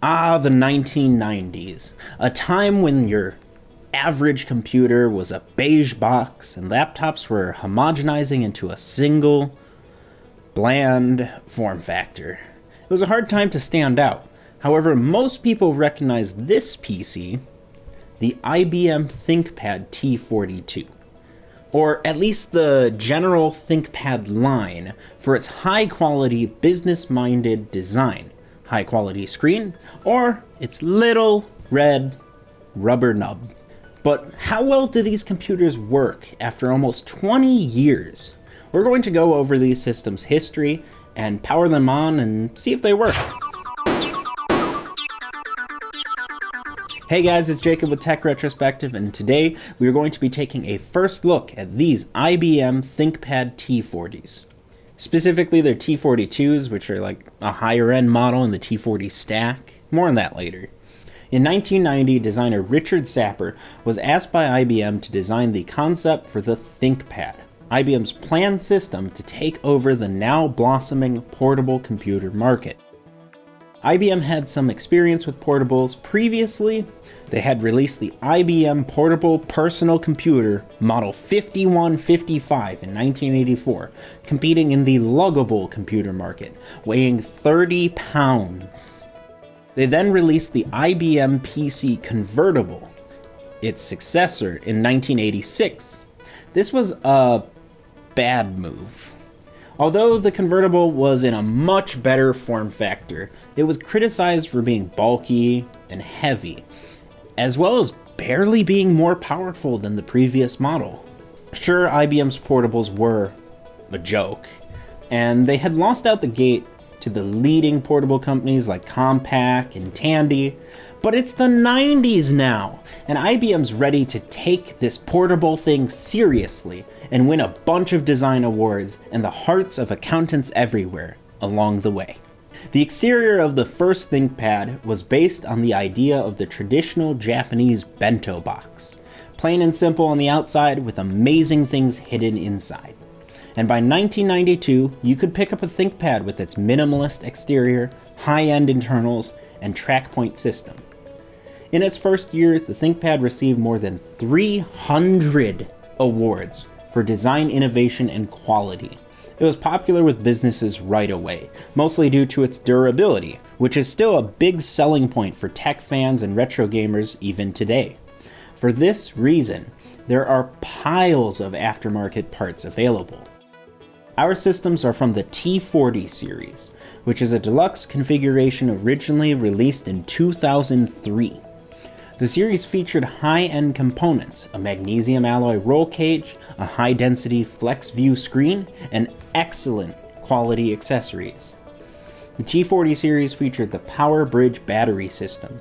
Ah, the 1990s, a time when your average computer was a beige box and laptops were homogenizing into a single, bland form factor. It was a hard time to stand out. However, most people recognize this PC, the IBM Thinkpad T42, or at least the general ThinkPad line, for its high-quality, business-minded design, high-quality screen, or its little red rubber nub. But how well do these computers work after almost 20 years? We're going to go over these systems' history and power them on and see if they work. Hey guys, it's Jacob with Tech Retrospective, and today we are going to be taking a first look at these IBM Thinkpad T40s. Specifically their T42s, which are like a higher end model in the T40 stack. More on that later. In 1990, designer Richard Sapper was asked by IBM to design the concept for the ThinkPad, IBM's planned system to take over the now blossoming portable computer market. IBM had some experience with portables previously. They had released the IBM Portable Personal Computer Model 5155 in 1984, competing in the luggable computer market, weighing 30 pounds. They then released the IBM PC Convertible, its successor, in 1986. This was a bad move. Although the convertible was in a much better form factor, it was criticized for being bulky and heavy, as well as barely being more powerful than the previous model. Sure, IBM's portables were a joke, and they had lost out the gate to the leading portable companies like Compaq and Tandy, but it's the 90s now, and IBM's ready to take this portable thing seriously and win a bunch of design awards and the hearts of accountants everywhere along the way. The exterior of the first ThinkPad was based on the idea of the traditional Japanese bento box, plain and simple on the outside with amazing things hidden inside. And by 1992, you could pick up a ThinkPad with its minimalist exterior, high-end internals, and trackpoint system. In its first year, the ThinkPad received more than 300 awards for design innovation and quality. It was popular with businesses right away, mostly due to its durability, which is still a big selling point for tech fans and retro gamers even today. For this reason, there are piles of aftermarket parts available. Our systems are from the T40 series, which is a deluxe configuration originally released in 2003. The series featured high-end components, a magnesium alloy roll cage, a high-density flex-view screen, and excellent quality accessories. The T40 series featured the Power Bridge battery system,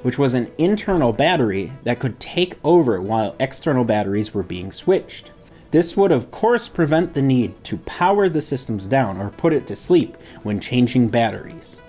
which was an internal battery that could take over while external batteries were being switched. This would of course prevent the need to power the systems down or put it to sleep when changing batteries.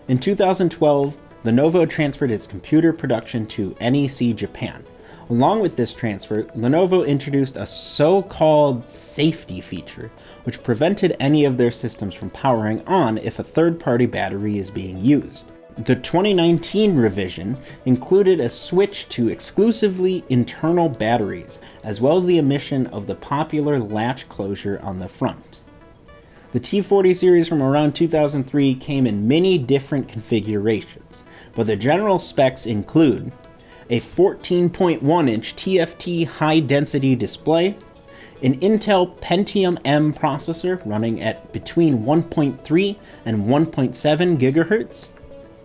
In 2012, Lenovo transferred its computer production to NEC Japan. Along with this transfer, Lenovo introduced a so-called safety feature, which prevented any of their systems from powering on if a third-party battery is being used. The 2019 revision included a switch to exclusively internal batteries, as well as the omission of the popular latch closure on the front. The T40 series from around 2003 came in many different configurations, but the general specs include a 14.1-inch TFT high-density display, an Intel Pentium M processor running at between 1.3 and 1.7 GHz,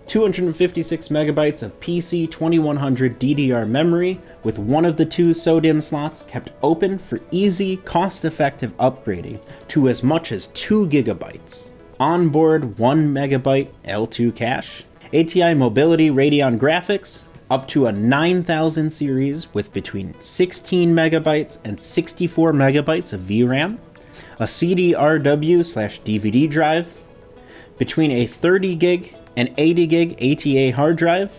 256 megabytes of PC2100 DDR memory with one of the two SODIMM slots kept open for easy, cost-effective upgrading to as much as 2 gigabytes, onboard 1 megabyte L2 cache, ATI Mobility Radeon graphics, up to a 9000 series with between 16 megabytes and 64 megabytes of VRAM, a CDRW/DVD drive, between a 30 gig and 80 gig ATA hard drive,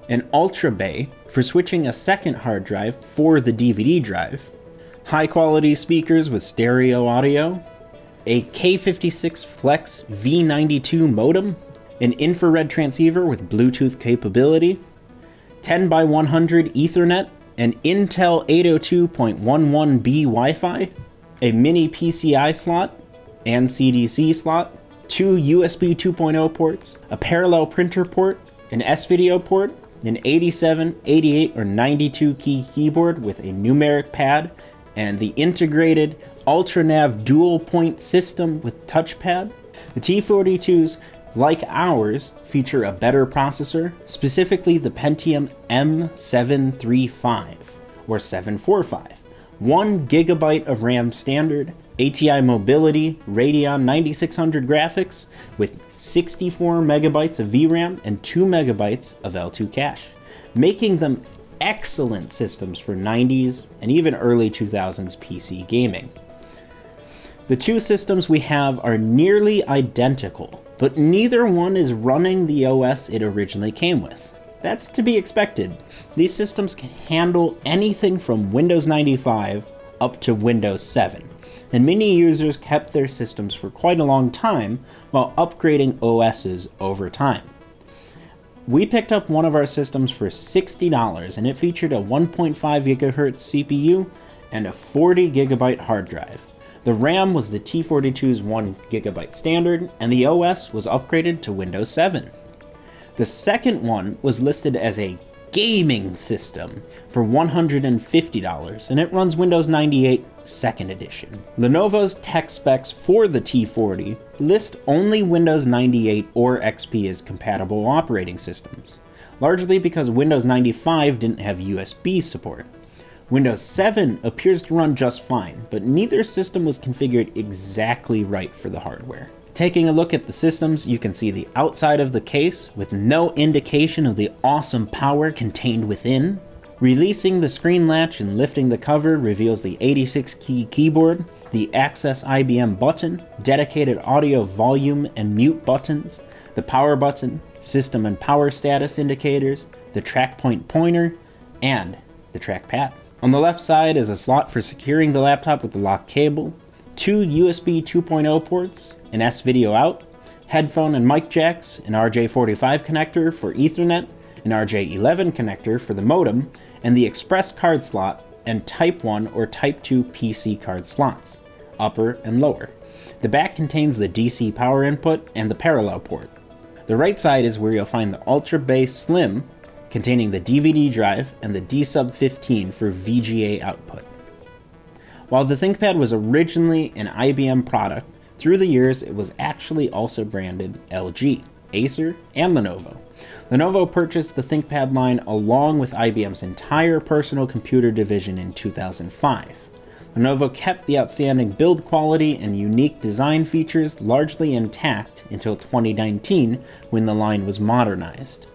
an Ultra Bay for switching a second hard drive for the DVD drive, high quality speakers with stereo audio, a K56 Flex V92 modem, an infrared transceiver with Bluetooth capability, 10 by 100 Ethernet, an Intel 802.11b Wi-Fi, a mini PCI slot and CDC slot, 2 USB 2.0 ports, a parallel printer port, an S-video port, an 87, 88, or 92 key keyboard with a numeric pad, and the integrated UltraNav dual point system with touchpad. The T42s, like ours, feature a better processor, specifically the Pentium M735 or 745, 1 GB of RAM standard, ATI mobility, Radeon 9600 graphics with 64 megabytes of VRAM and 2 megabytes of L2 cache, making them excellent systems for 90s and even early 2000s PC gaming. The two systems we have are nearly identical, but neither one is running the OS it originally came with. That's to be expected. These systems can handle anything from Windows 95 up to Windows 7, and many users kept their systems for quite a long time while upgrading OSs over time. We picked up one of our systems for $60, and it featured a 1.5 GHz CPU and a 40 GB hard drive. The RAM was the T42's 1 GB standard, and the OS was upgraded to Windows 7. The second one was listed as a gaming system for $150, and it runs Windows 98 2nd Edition. Lenovo's tech specs for the T40 list only Windows 98 or XP as compatible operating systems, largely because Windows 95 didn't have USB support. Windows 7 appears to run just fine, but neither system was configured exactly right for the hardware. Taking a look at the systems, you can see the outside of the case with no indication of the awesome power contained within. Releasing the screen latch and lifting the cover reveals the 86-key keyboard, the Access IBM button, dedicated audio volume and mute buttons, the power button, system and power status indicators, the track point pointer, and the trackpad. On the left side is a slot for securing the laptop with the lock cable, 2 USB 2.0 ports, an S-video out, headphone and mic jacks, an RJ45 connector for Ethernet, an RJ11 connector for the modem, and the express card slot and Type 1 or Type 2 PC card slots, upper and lower. The back contains the DC power input and the parallel port. The right side is where you'll find the Ultra Base Slim, containing the DVD drive and the D-Sub 15 for VGA output. While the ThinkPad was originally an IBM product, through the years it was actually also branded LG, Acer, and Lenovo. Lenovo purchased the ThinkPad line along with IBM's entire personal computer division in 2005. Lenovo kept the outstanding build quality and unique design features largely intact until 2019 when the line was modernized.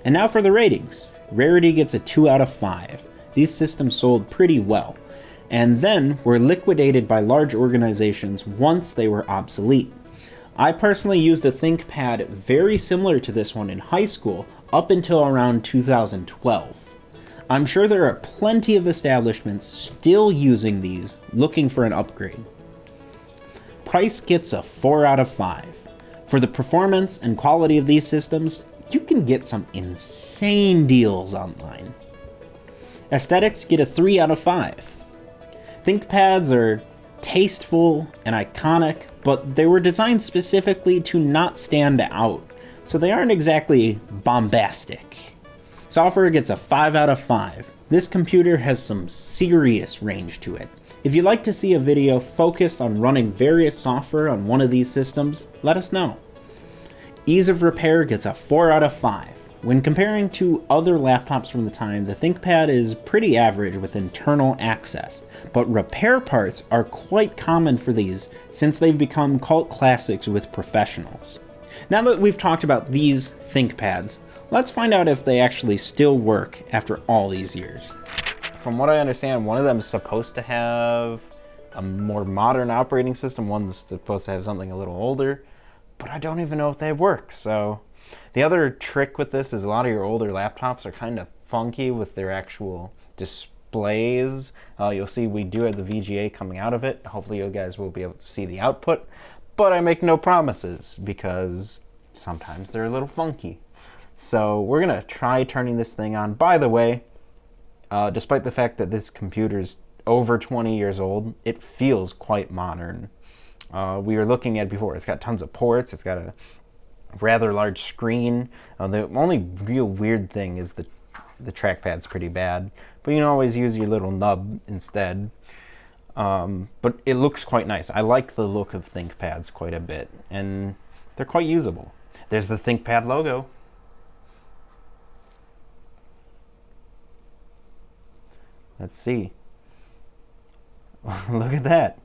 And now for the ratings. Rarity gets a 2 out of 5. These systems sold pretty well, and then were liquidated by large organizations once they were obsolete. I personally used a ThinkPad very similar to this one in high school up until around 2012. I'm sure there are plenty of establishments still using these, looking for an upgrade. Price gets a 4 out of 5. For the performance and quality of these systems, you can get some insane deals online. Aesthetics get a 3 out of 5. ThinkPads are tasteful and iconic, but they were designed specifically to not stand out, so they aren't exactly bombastic. Software gets a 5 out of 5. This computer has some serious range to it. If you'd like to see a video focused on running various software on one of these systems, let us know. Ease of repair gets a 4 out of 5. When comparing to other laptops from the time, the ThinkPad is pretty average with internal access, but repair parts are quite common for these since they've become cult classics with professionals. Now that we've talked about these ThinkPads, let's find out if they actually still work after all these years. From what I understand, one of them is supposed to have a more modern operating system, one's supposed to have something a little older, but I don't even know if they work, so... The other trick with this is a lot of your older laptops are kind of funky with their actual displays. You'll see we do have the VGA coming out of it. Hopefully you guys will be able to see the output, but I make no promises because sometimes they're a little funky. So we're going to try turning this thing on. By the way, despite the fact that this computer's over 20 years old, it feels quite modern. We were looking at it before. It's got tons of ports. It's got a rather large screen. The only real weird thing is the trackpad's pretty bad, but you can always use your little nub instead. But it looks quite nice. I like the look of ThinkPads quite a bit, and they're quite usable. There's the ThinkPad logo. Let's see. Look at that.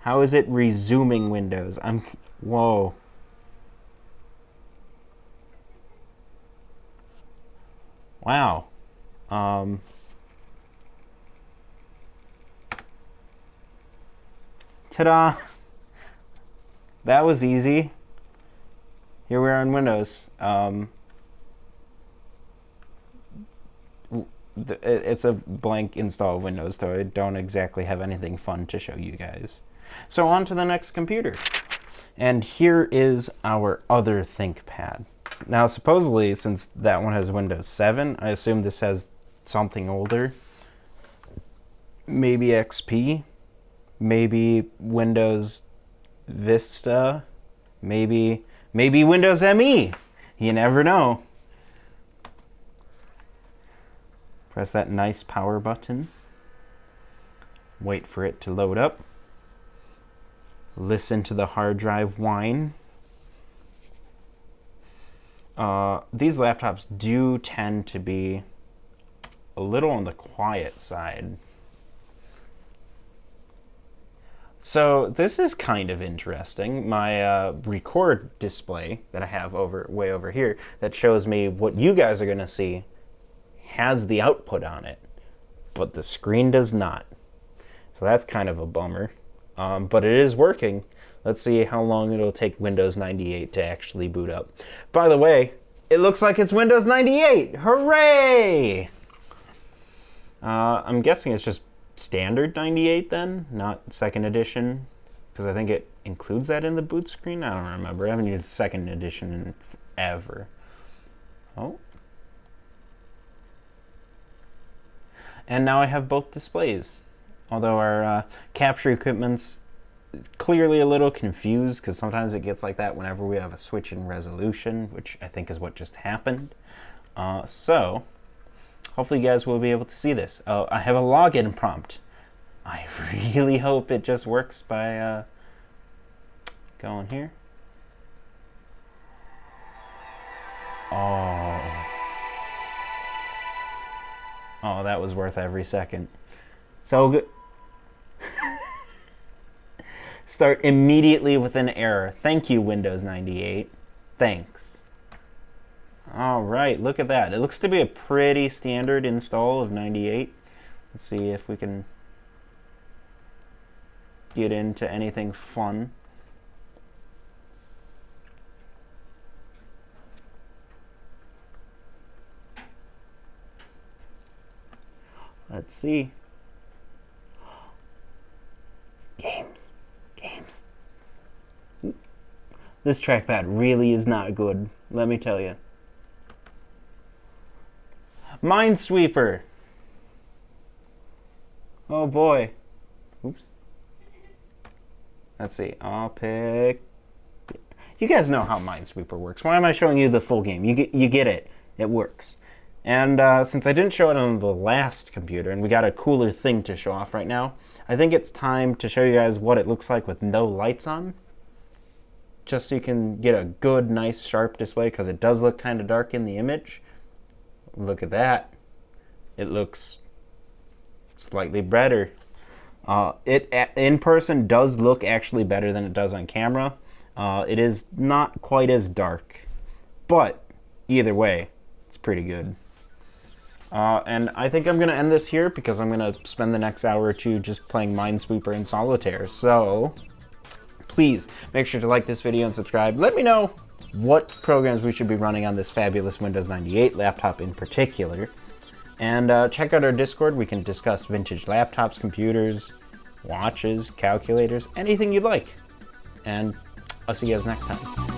How is it resuming Windows? Whoa. Wow. Ta-da! That was easy. Here we are on Windows. It's a blank install of Windows, so I don't exactly have anything fun to show you guys. So on to the next computer. And here is our other ThinkPad. Now supposedly, since that one has Windows 7, I assume this has something older. Maybe XP, maybe Windows Vista, maybe Windows ME. You never know. Press that nice power button. Wait for it to load up. Listen to the hard drive whine. These laptops do tend to be a little on the quiet side. So this is kind of interesting. My record display that I have way over here that shows me what you guys are going to see has the output on it, but the screen does not. So that's kind of a bummer, but it is working. Let's see how long it'll take Windows 98 to actually boot up. By the way, it looks like it's Windows 98. Hooray! I'm guessing it's just standard 98 then, not second edition, because I think it includes that in the boot screen. I don't remember. I haven't used second edition in forever. Oh. And now I have both displays. Although our capture equipment's clearly a little confused, because sometimes it gets like that whenever we have a switch in resolution, which I think is what just happened. So, hopefully you guys will be able to see this. I have a login prompt. I really hope it just works by going here. Oh, that was worth every second. So good. Start immediately with an error. Thank you, Windows 98. Thanks. All right, look at that. It looks to be a pretty standard install of 98. Let's see if we can get into anything fun. Let's see. Games. This trackpad really is not good, let me tell you. Minesweeper. Oh boy. Oops. Let's see. I'll pick. You guys know how Minesweeper works. Why am I showing you the full game? You get it. It works. And since I didn't show it on the last computer, and we got a cooler thing to show off right now, I think it's time to show you guys what it looks like with no lights on. Just so you can get a good, nice, sharp display, because it does look kind of dark in the image. Look at that. It looks slightly better. It in person does look actually better than it does on camera. It is not quite as dark, but either way, it's pretty good. And I think I'm going to end this here because I'm going to spend the next hour or two just playing Minesweeper and Solitaire. So please make sure to like this video and subscribe. Let me know what programs we should be running on this fabulous Windows 98 laptop in particular. And check out our Discord. We can discuss vintage laptops, computers, watches, calculators, anything you'd like. And I'll see you guys next time.